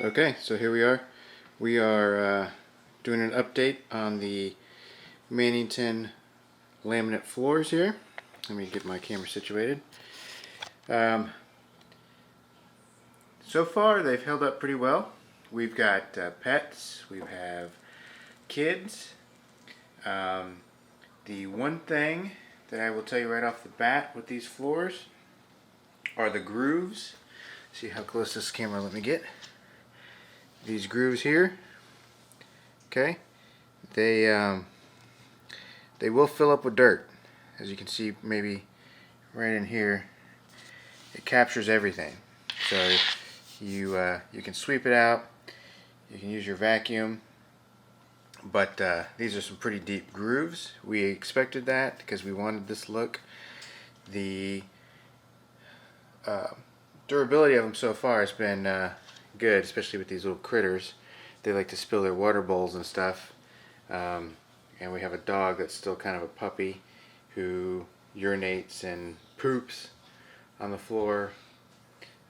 Okay, so here we are. We are doing an update on the Mannington Laminate floors here. Let me get my camera situated. So far they've held up pretty well. We've got pets, we have kids. The one thing that I will tell you right off the bat with these floors are the grooves. See how close this camera let me get. These grooves here, okay, they will fill up with dirt. As you can see, maybe right in here, it captures everything. So you can sweep it out. You can use your vacuum. But these are some pretty deep grooves. We expected that because we wanted this look. The durability of them so far has been good, especially with these little critters. They like to spill their water bowls and stuff. And we have a dog that's still kind of a puppy who urinates and poops on the floor.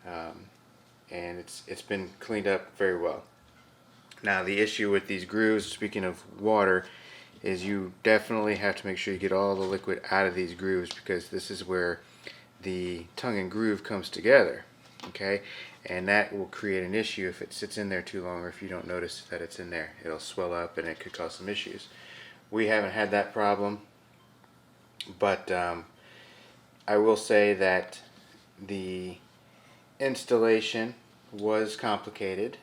And it's been cleaned up very well. Now the issue with these grooves, speaking of water, is you definitely have to make sure you get all the liquid out of these grooves, because this is where the tongue and groove comes together, okay? And that will create an issue if it sits in there too long, or if you don't notice that it's in there. It'll swell up and it could cause some issues. We haven't had that problem, but I will say that the installation was complicated.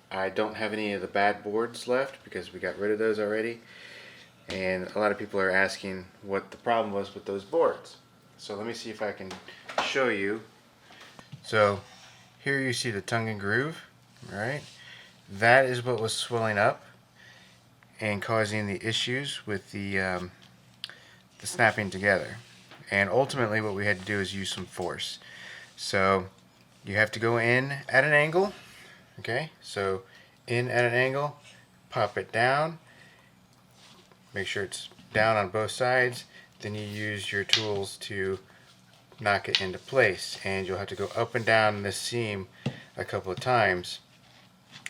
I don't have any of the bad boards left because we got rid of those already, and a lot of people are asking what the problem was with those boards. So let me see if I can show you. So here you see the tongue and groove, right? That is what was swelling up and causing the issues with the snapping together. And ultimately what we had to do is use some force. So you have to go in at an angle. Okay, so in at an angle, pop it down, make sure it's down on both sides, then you use your tools to knock it into place, and you'll have to go up and down this seam a couple of times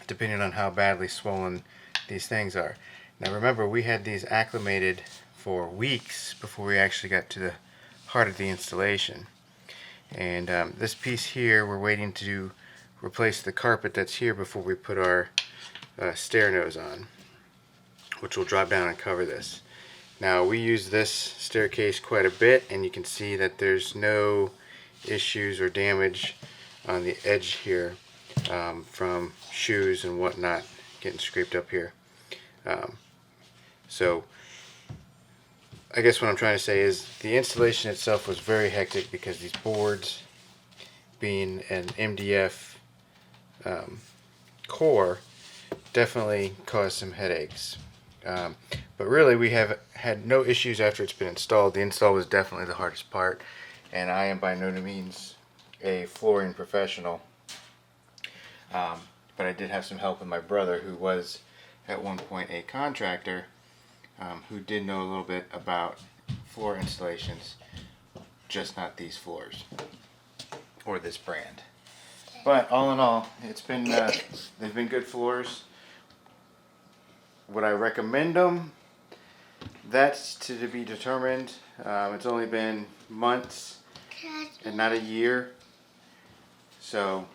depending on how badly swollen these things are. Now remember, we had these acclimated for weeks before we actually got to the heart of the installation, and this piece here, we're waiting to replace the carpet that's here before we put our stair nose on, which will drop down and cover this. Now we use this staircase quite a bit, and you can see that there's no issues or damage on the edge here from shoes and whatnot getting scraped up here. So I guess what I'm trying to say is the installation itself was very hectic because these boards, being an MDF core, definitely caused some headaches. But really we have had no issues after it's been installed. The install was definitely the hardest part, and I am by no means a flooring professional. But I did have some help with my brother, who was at one point a contractor, who did know a little bit about floor installations, just not these floors or this brand. But all in all, it's been they've been good floors. Would I recommend them? That's to be determined. It's only been months and not a year, so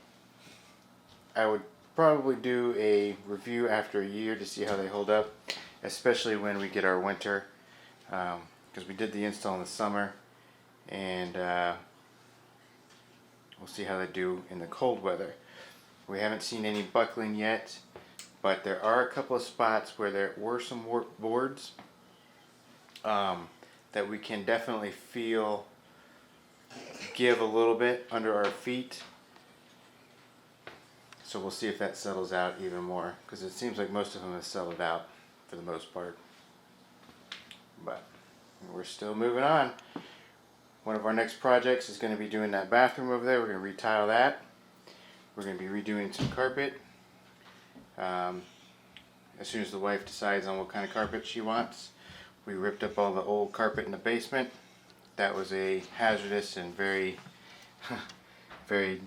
I would probably do a review after a year to see how they hold up, especially when we get our winter, because we did the install in the summer, and we'll see how they do in the cold weather. We haven't seen any buckling yet, but there are a couple of spots where there were some warped boards that we can definitely feel give a little bit under our feet. So we'll see if that settles out even more, because it seems like most of them have settled out for the most part. But we're still moving on. One of our next projects is going to be doing that bathroom over there. We're going to retile that. We're going to be redoing some carpet. As soon as the wife decides on what kind of carpet she wants. We ripped up all the old carpet in the basement. That was a hazardous and very, very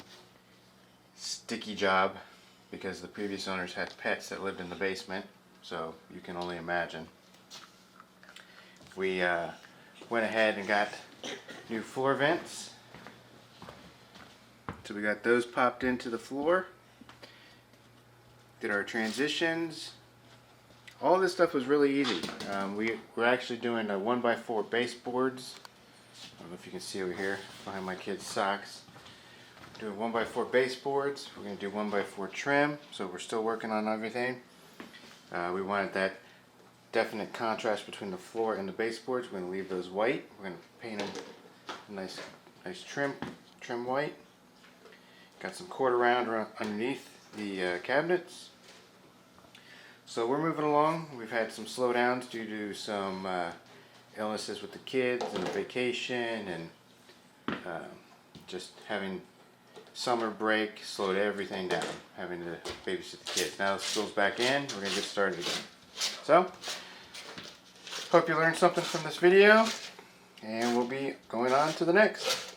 sticky job. because the previous owners had pets that lived in the basement, so you can only imagine. We went ahead and got new floor vents. So we got those popped into the floor. Did our transitions. All this stuff was really easy. We're actually doing 1x4 baseboards. I don't know if you can see over here behind my kids' socks. We're doing 1x4 baseboards. We're going to do 1x4 trim, so we're still working on everything. We wanted that definite contrast between the floor and the baseboards. We're going to leave those white. We're going to paint them a nice trim white. Got some quarter round underneath the cabinets. So we're moving along. We've had some slowdowns due to some illnesses with the kids and the vacation, and just having summer break slowed everything down, having to babysit the kids. Now school's back in, we're going to get started again. So, hope you learned something from this video, and we'll be going on to the next.